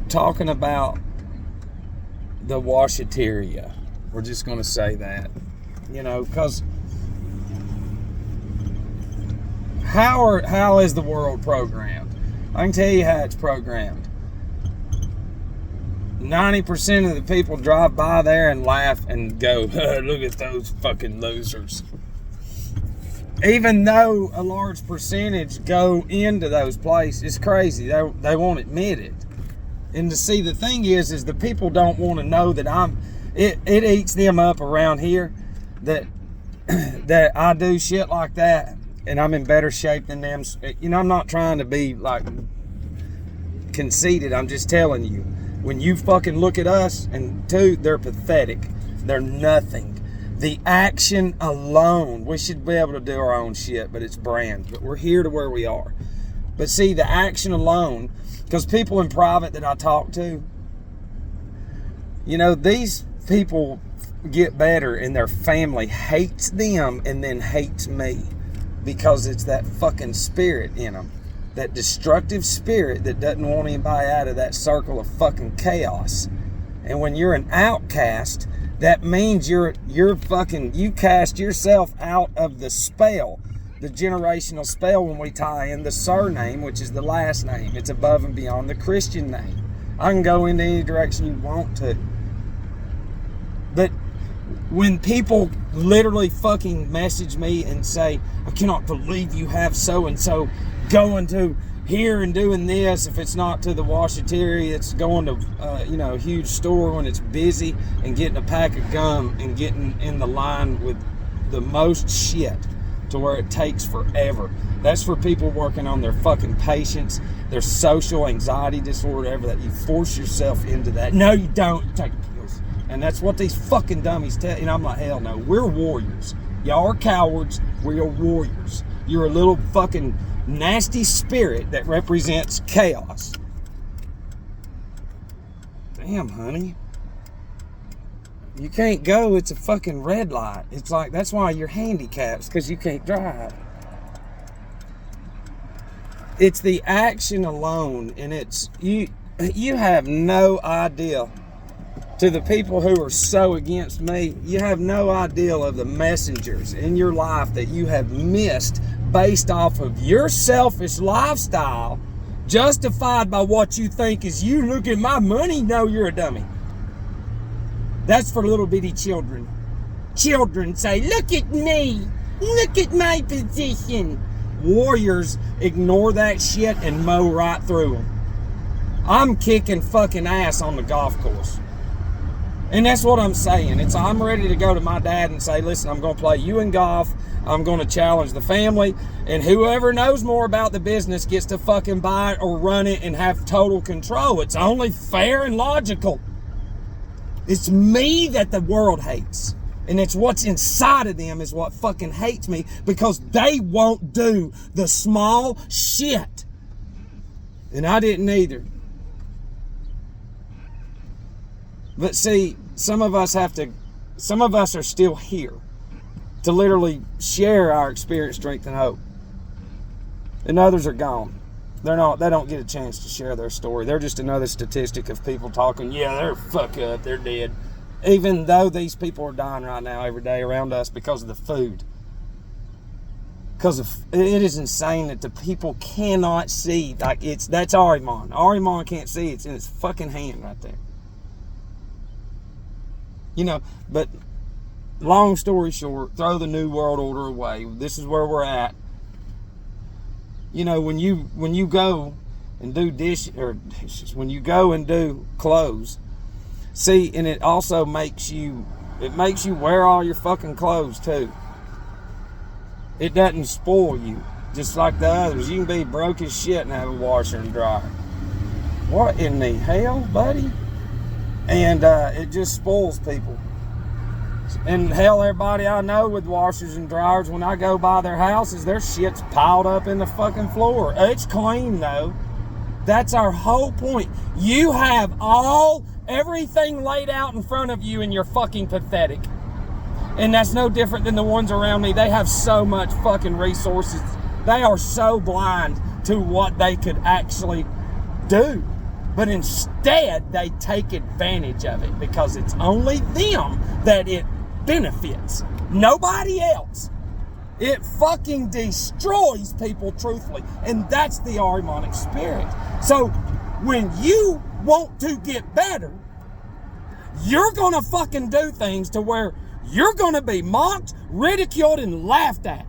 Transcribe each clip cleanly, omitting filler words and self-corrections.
talking about the washateria, we're just going to say that, because how is the world programmed? I can tell you how it's programmed. 90% of the people drive by there and laugh and go, look at those fucking losers. Even though a large percentage go into those places, it's crazy. They won't admit it. And to see, the thing is the people don't want to know that it eats them up around here that I do shit like that and I'm in better shape than them. I'm not trying to be like conceited. I'm just telling you, when you fucking look at us, and two, they're pathetic. They're nothing. The action alone, we should be able to do our own shit, but it's brand. But we're here to where we are. But see, the action alone, because people in private that I talk to, these people get better and their family hates them and then hates me because it's that fucking spirit in them. That destructive spirit that doesn't want anybody out of that circle of fucking chaos. And when you're an outcast, that means you cast yourself out of the spell, the generational spell when we tie in the surname, which is the last name. It's above and beyond the Christian name. I can go into any direction you want to. But when people literally fucking message me and say, I cannot believe you have so-and-so going to here and doing this. If it's not to the washateria, it's going to a huge store when it's busy and getting a pack of gum and getting in the line with the most shit to where it takes forever. That's for people working on their fucking patience, their social anxiety disorder, whatever, that you force yourself into that. No, you don't. You take pills. And that's what these fucking dummies tell. And I'm like, hell no. We're warriors. Y'all are cowards. We are warriors. You're a little fucking nasty spirit that represents chaos. Damn, honey. You can't go. It's a fucking red light. It's like, that's why you're handicapped, because you can't drive. It's the action alone, and it's you have no idea. To the people who are so against me, you have no idea of the messengers in your life that you have missed based off of your selfish lifestyle, justified by what you think is you. Look at my money. No, you're a dummy. That's for little bitty children. Children say, look at me. Look at my position. Warriors ignore that shit and mow right through them. I'm kicking fucking ass on the golf course. And that's what I'm saying. I'm ready to go to my dad and say, listen, I'm going to play you in golf. I'm going to challenge the family. And whoever knows more about the business gets to fucking buy it or run it and have total control. It's only fair and logical. It's me that the world hates. And it's what's inside of them is what fucking hates me, because they won't do the small shit. And I didn't either. But see, some of us are still here to literally share our experience, strength, and hope. And others are gone. They don't get a chance to share their story. They're just another statistic of people talking, yeah, they're fuck up, they're dead. Even though these people are dying right now every day around us because of the food. Because it is insane that the people cannot see. Like, that's Arimon. Arimon can't see. It's in his fucking hand right there. But long story short, throw the New World Order away. This is where we're at. When you go and do dishes, when you go and do clothes, see, and it also makes you wear all your fucking clothes too. It doesn't spoil you, just like the others. You can be broke as shit and have a washer and dryer. What in the hell, buddy? And it just spoils people. And hell, everybody I know with washers and dryers, when I go by their houses, their shit's piled up in the fucking floor. It's clean though. That's our whole point. You have everything laid out in front of you and you're fucking pathetic. And that's no different than the ones around me. They have so much fucking resources. They are so blind to what they could actually do. But instead, they take advantage of it because it's only them that it benefits. Nobody else. It fucking destroys people, truthfully. And that's the Ahrimanic spirit. So when you want to get better, you're going to fucking do things to where you're going to be mocked, ridiculed, and laughed at.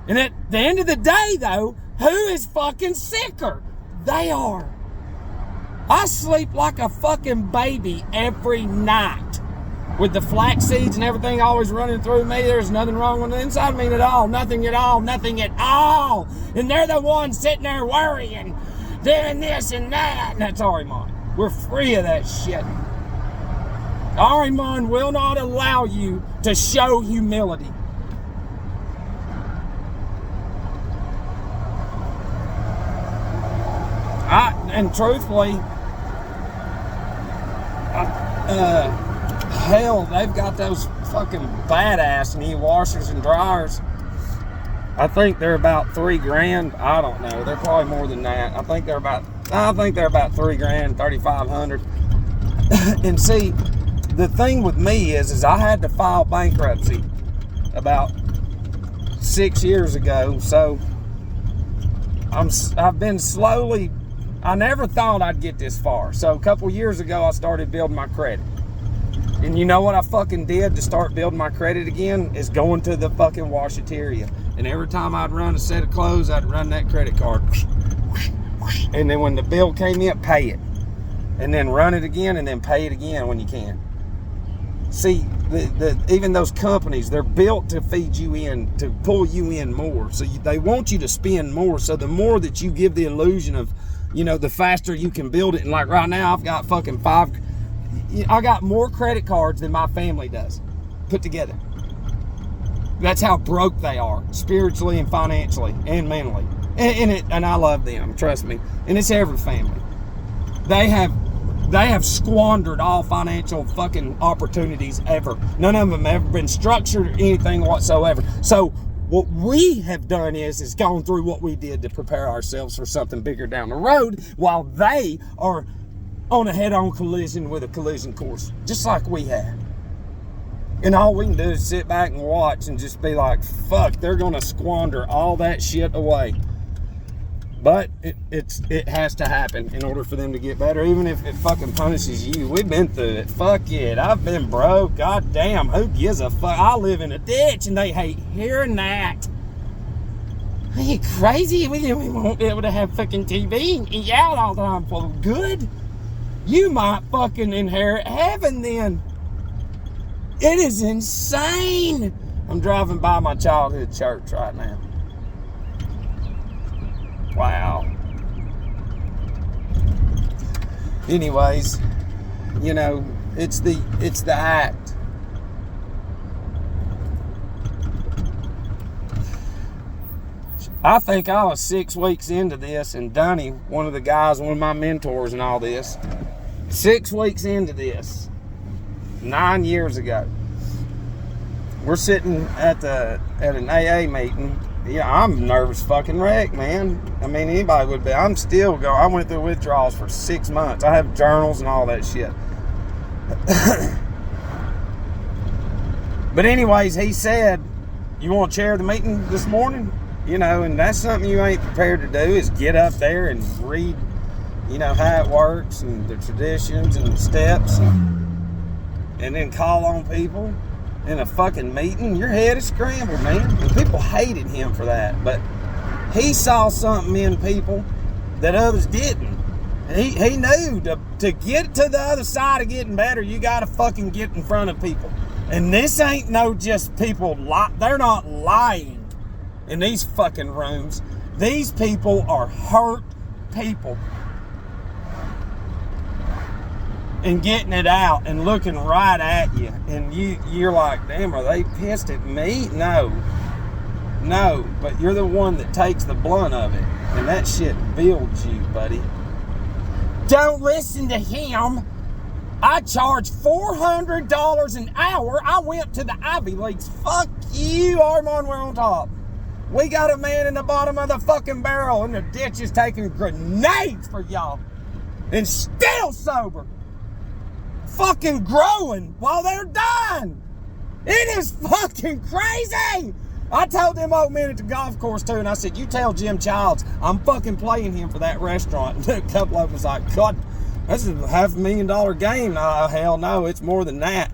And at the end of the day, though, who is fucking sicker? They are. I sleep like a fucking baby every night. With the flax seeds and everything always running through me, there's nothing wrong with the inside of me at all. Nothing at all. Nothing at all. And they're the ones sitting there worrying, doing this and that. And that's Ahriman. We're free of that shit. Ahriman will not allow you to show humility. And truthfully, hell, they've got those fucking badass knee washers and dryers. I think they're about $3,000. I don't know. They're probably more than that. I think they're about $3,000, 3,500. And see, the thing with me is I had to file bankruptcy about 6 years ago. So I've been slowly. I never thought I'd get this far. So a couple years ago, I started building my credit. And you know what I fucking did to start building my credit again? Is going to the fucking washateria. And every time I'd run a set of clothes, I'd run that credit card. And then when the bill came in, pay it. And then run it again and then pay it again when you can. See, even those companies, they're built to feed you in, to pull you in more. So they want you to spend more. So the more that you give the illusion of, you know, the faster you can build it. And like right now, I've got fucking I got more credit cards than my family does put together. That's how broke they are, spiritually and financially and mentally. And I love them, trust me. And it's every family. They have squandered all financial fucking opportunities ever. None of them have ever been structured or anything whatsoever. So what we have done is gone through what we did to prepare ourselves for something bigger down the road, while they are on a head-on collision with a collision course, just like we have. And all we can do is sit back and watch and just be like, fuck, they're gonna squander all that shit away. But it has to happen in order for them to get better, even if it fucking punishes you. We've been through it. Fuck it. I've been broke. God damn, who gives a fuck? I live in a ditch and they hate hearing that. Are you crazy? We won't be able to have fucking TV and eat out all the time. Well, good. You might fucking inherit heaven then. It is insane. I'm driving by my childhood church right now. Wow. Anyways, you know, it's the act. I think I was 6 weeks into this, and Dunny, one of the guys, one of my mentors and all this, 6 weeks into this, 9 years ago, we're sitting at an AA meeting. Yeah, I'm a nervous fucking wreck, man. I mean, anybody would be. I'm still going. I went through withdrawals for 6 months. I have journals and all that shit. But anyways, he said, you want to chair the meeting this morning? You know, and that's something you ain't prepared to do, is get up there and read, you know, how it works and the traditions and the steps and then call on people in a fucking meeting. Your head is scrambled, man. And people hated him for that. But he saw something in people that others didn't. And he knew to get to the other side of getting better, you got to fucking get in front of people. And this ain't no just people, they're not lying in these fucking rooms. These people are hurt people. And getting it out and looking right at you. And you're like, damn, are they pissed at me? No, but you're the one that takes the blunt of it. And that shit builds you, buddy. Don't listen to him. I charge $400 an hour. I went to the Ivy Leagues. Fuck you, Armand, we're on top. We got a man in the bottom of the fucking barrel, and the ditch is taking grenades for y'all. and still sober. Fucking growing while they're dying. It is fucking crazy. I told them old men at the golf course too, and I said, you tell Jim Childs I'm fucking playing him for that restaurant. And a couple of them was like, God, this is a $500,000 game. Hell no, it's more than that.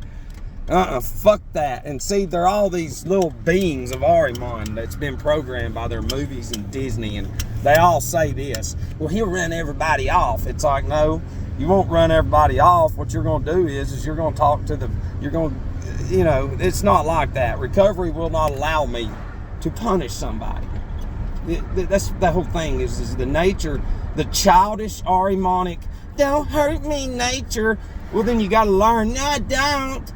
Fuck that. And see, they're all these little beings of Ahriman that's been programmed by their movies and Disney, and they all say this, well, he'll run everybody off. It's like, no, you won't run everybody off. What you're going to do is you're going to talk to it's not like that. Recovery will not allow me to punish somebody. That's the whole thing is the nature, the childish, Ahrimanic, don't hurt me nature. Well, then you got to learn, no, I don't.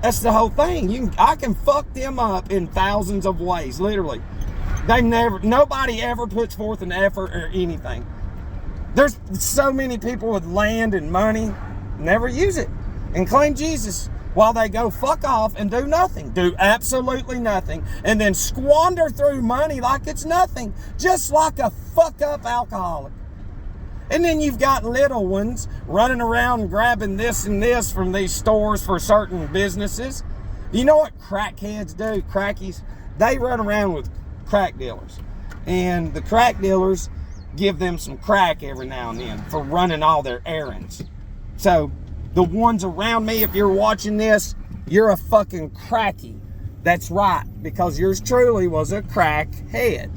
That's the whole thing. I can fuck them up in thousands of ways, literally. Nobody ever puts forth an effort or anything. There's so many people with land and money, never use it, and claim Jesus, while they go fuck off and do nothing, do absolutely nothing, and then squander through money like it's nothing, just like a fuck up alcoholic. And then you've got little ones running around grabbing this and this from these stores for certain businesses. You know what crackheads do, crackies? They run around with crack dealers. And the crack dealers give them some crack every now and then for running all their errands. So the ones around me, if you're watching this, you're a fucking cracky. That's right, because yours truly was a crackhead.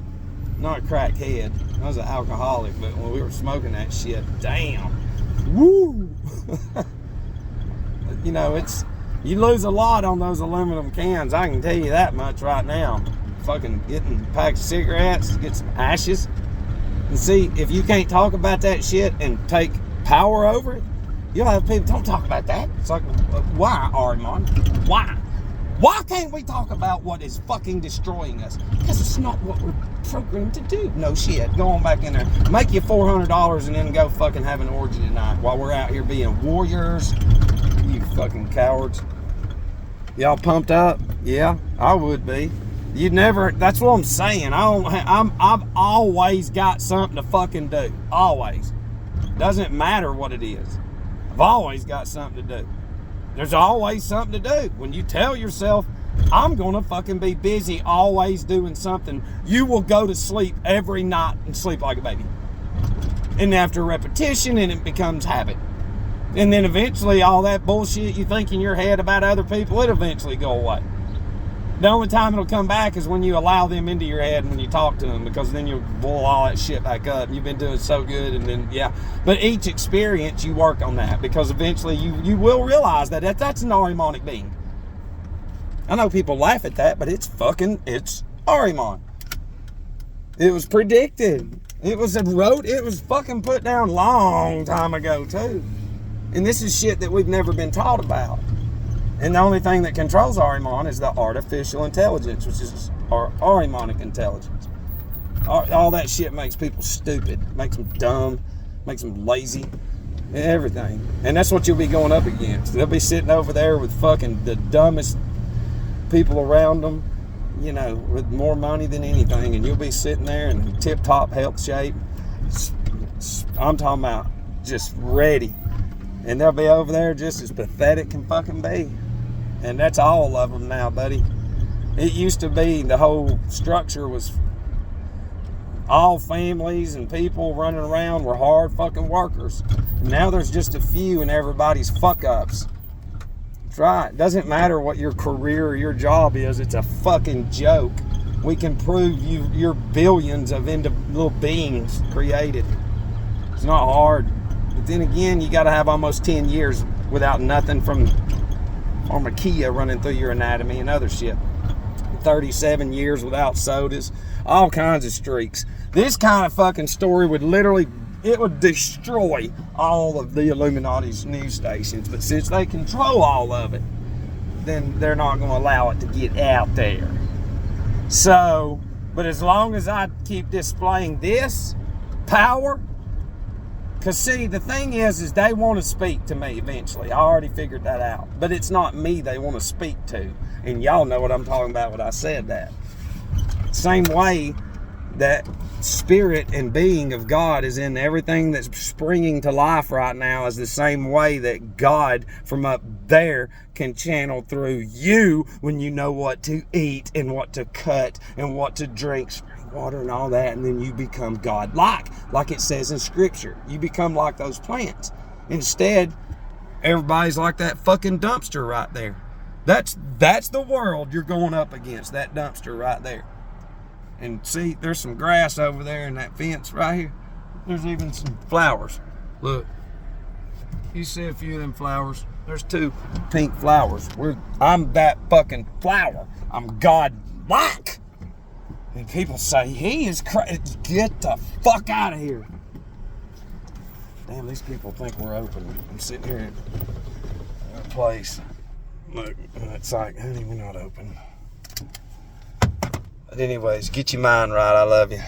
Not a crackhead. I was an alcoholic, but when we were smoking that shit, damn. Woo! You lose a lot on those aluminum cans. I can tell you that much right now. Fucking getting a pack of cigarettes, get some ashes. And see, if you can't talk about that shit and take power over it, you'll have people, don't talk about that. It's like, why, Ahriman? Why? Why can't we talk about what is fucking destroying us? Because it's not what we're programmed to do. No shit. Go on back in there. Make you $400 and then go fucking have an orgy tonight while we're out here being warriors. You fucking cowards. Y'all pumped up? Yeah, I would be. You'd never, that's what I'm saying. I've always got something to fucking do. Always. Doesn't matter what it is. I've always got something to do. There's always something to do. When you tell yourself, I'm going to fucking be busy always doing something, you will go to sleep every night and sleep like a baby. And after repetition, and it becomes habit. And then eventually all that bullshit you think in your head about other people, it eventually go away. The only time it'll come back is when you allow them into your head and when you talk to them, because then you'll blow all that shit back up. And you've been doing so good, and then, yeah. But each experience, you work on that, because eventually you will realize that's an Ahrimanic being. I know people laugh at that, but it's Ahriman. It was predicted. It was fucking put down long time ago, too. And this is shit that we've never been taught about. And the only thing that controls Ahriman is the artificial intelligence, which is our Ahrimanic intelligence. All that shit makes people stupid, makes them dumb, makes them lazy, everything. And that's what you'll be going up against. They'll be sitting over there with fucking the dumbest people around them, with more money than anything. And you'll be sitting there in tip-top health shape. I'm talking about just ready. And they'll be over there just as pathetic can fucking be. And that's all of them now, buddy. It used to be the whole structure was all families and people running around were hard fucking workers. Now there's just a few and everybody's fuck ups. That's right. It doesn't matter what your career or your job is. It's a fucking joke. We can prove you're billions of little beings created. It's not hard. But then again, you got to have almost 10 years without nothing from pharmakia running through your anatomy and other shit. 37 years without sodas. All kinds of streaks. This kind of fucking story would destroy all of the Illuminati's news stations. But since they control all of it, then they're not going to allow it to get out there. So, but as long as I keep displaying this power, because, see, the thing is they want to speak to me eventually. I already figured that out. But it's not me they want to speak to. And y'all know what I'm talking about when I said that. Same way, that spirit and being of God is in everything that's springing to life right now, is the same way that God from up there can channel through you when you know what to eat and what to cut and what to drink, spring water and all that, and then you become like it says in Scripture. You become like those plants. Instead, everybody's like that fucking dumpster right there. That's the world you're going up against, that dumpster right there. And see, there's some grass over there in that fence right here. There's even some flowers. Look, you see a few of them flowers? There's 2 pink flowers. I'm that fucking flower. I'm God-like. And people say, he is crazy. Get the fuck out of here. Damn, these people think we're open. I'm sitting here at a place. Look, it's like, honey, we're not open. But anyways, get your mind right. I love you.